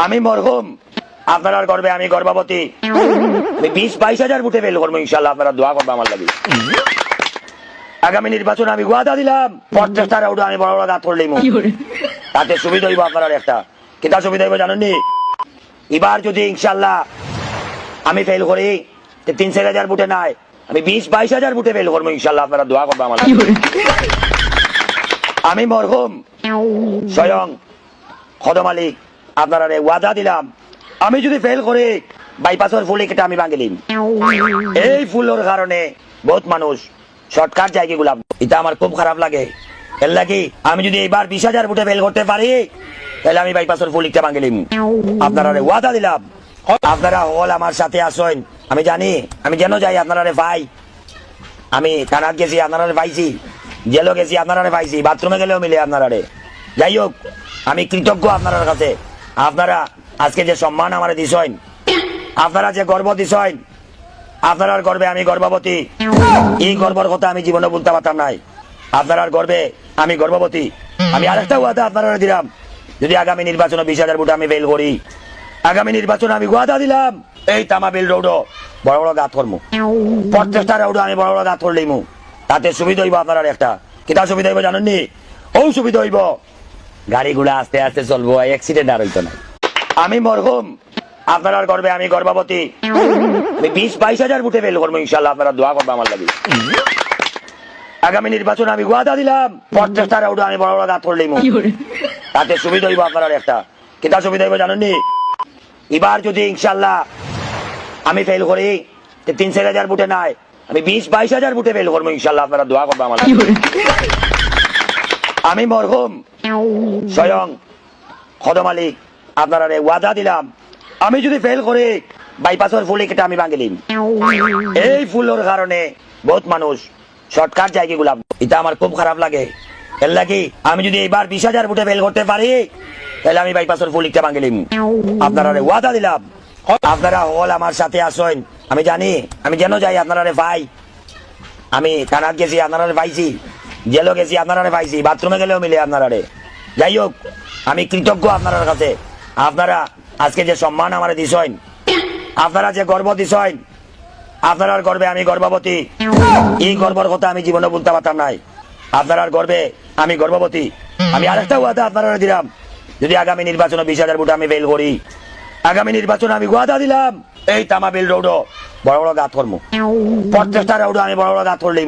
আমি মরহুম, আপনার গর্বে আমি গর্ভবতী। আমি 20-22 ভোটে ফেল করবো ইনশাল্লাহ, আপনারা দোয়া করবো আমার লাগে। আগামী নির্বাচন আমি ওয়াদা দিলাম, 50টা রাউন্ড আমি বড় বড় গাত করলেই তাতে সুবিধা হইব আপনার একটা। কিতা সুবিধা হইব জানেননি? এবার যদি ইনশাল্লাহ আমি ফেল করি 3-4 ভোটে নাই, আমি 20-22 ভোটে ফেল করবো ইনশাল্লাহ, আপনারা দোয়া করবো আমার লাগে। আমি মরহুম স্বয়ং খোদা মালিক আপনারা ওয়াদা দিলাম, আমি যদি ফেল করি বাইপাসের ফুল কেটে আমি ভাঙিলিম। এই ফুলের কারণে বহুত মানুষ শর্টকাট জায়গা গুলাম, এটা আমার খুব খারাপ লাগে। এর লাগি আমি যদি এবার 20,000 ভোটে ফেল করতে পারি, তাহলে আমি বাইপাসের ফুল একটা ভাঙিলিম। আপনারা ওয়াদা দিলাম, আপনারা হল আমার সাথে আসেন। আমি জানি, আমি যেন যাই আপনারা ভাই, আমি থানাত গেছি আপনারা পাইছি, জেলও গেছি আপনারা পাইছি, বাথরুমে গেলেও মিলে আপনারা। যাই হোক, আমি কৃতজ্ঞ আপনার কাছে। আপনারা আজকে যে সম্মান আমার দিছেন, আপনারা যে গর্ব দিছেন, আপনার গর্বে আমি গর্ভবতী। এই গর্বর কথা আমি জীবনে বলতে পারতাম নাই। আপনার গর্বে আমি গর্ভবতী। আমি আরেকটা ওয়াদা আপনারা দিলাম, যদি আগামী নির্বাচনে 20,000 ভোটে আমি ফেল করি, আগামী নির্বাচনে আমি ওয়াদা দিলাম এই তামাবিল রোড বড় বড় গাত করবো, 50টা রোড আমি বড় বড় গাত করলেই তাতে সুবিধা হইব আপনার একটা। কিতা সুবিধা হইব জানেননি? ও সুবিধা হইব, গাড়িগুলা আস্তে আস্তে চলবো, অ্যাক্সিডেন্ট আর হইতো না। আমি মরহুম, আপনার গর্বে আমি গর্ভবতী। আমি 20-22 ভোটে ফেল করবো ইনশাল্লাহ, আপনারা দোয়া করবো আমার লাগে। আগামী নির্বাচন আমি ওয়াদা দিলাম, 50টা রোড আমি বড় বড় গাত করলেই তাতে সুবিধা হইব আপনার একটা। কিতা সুবিধা হইব জানেননি? এবার যদি ইনশাল্লাহ আমি ফেল করি 3-4 ভোটে নাই, আমি 20-22 ভোটে ফেল করবো ইনশাল্লাহ, আপনারা দোয়া করবো আমার লাগে। আমি মরহুম স্বয়ং খোদা মালিক আপনারা ওয়াদা দিলাম, আমি যদি ফেল করি বাইপাসের ফুল কেটে আমি ভাঙিলিম। এই ফুলের কারণে বহুত মানুষ শর্টকাট জায়গা গুলাম, এটা আমার খুব খারাপ লাগে। এর লাগি আমি যদি এবার 20,000 ভোটে ফেল করতে পারি, তাহলে আমি বাইপাসের ফুল একটা ভাঙিলিম। আপনারা ওয়াদা দিলাম, আপনারা হল আমার সাথে আসেন। আমি জানি, আমি যেন যাই আপনারা ভাই, আমি থানাত গেছি আপনারা পাইছি, জেলও গেছি আপনারা পাইছি, বাথরুমে গেলেও মিলে আপনারা। যাই হোক, আমি কৃতজ্ঞ আপনার কাছে। আপনারা আজকে যে সম্মান আমার দিছেন, আপনারা যে গর্ব দিছেন, আপনার গর্বে আমি গর্ভবতী। এই গর্বর কথা আমি জীবনে বলতে পারতাম নাই। আপনার গর্বে আমি গর্ভবতী। আমি আরেকটা ওয়াদা আপনারা দিলাম, যদি আগামী নির্বাচনে 20,000 ভোটে আমি ফেল করি, আগামী নির্বাচনে আমি ওয়াদা দিলাম এই তামাবিল রোড বড় বড় গাত করবো, 50টা রোড আমি বড় বড় গাত করলেই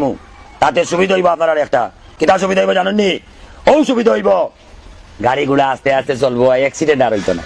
তাতে সুবিধা হইব আপনার একটা। কিতা সুবিধা হইব জানেননি? ও সুবিধা হইব, গাড়িগুলা আস্তে আস্তে চলবো, অ্যাক্সিডেন্ট আর হইতো না।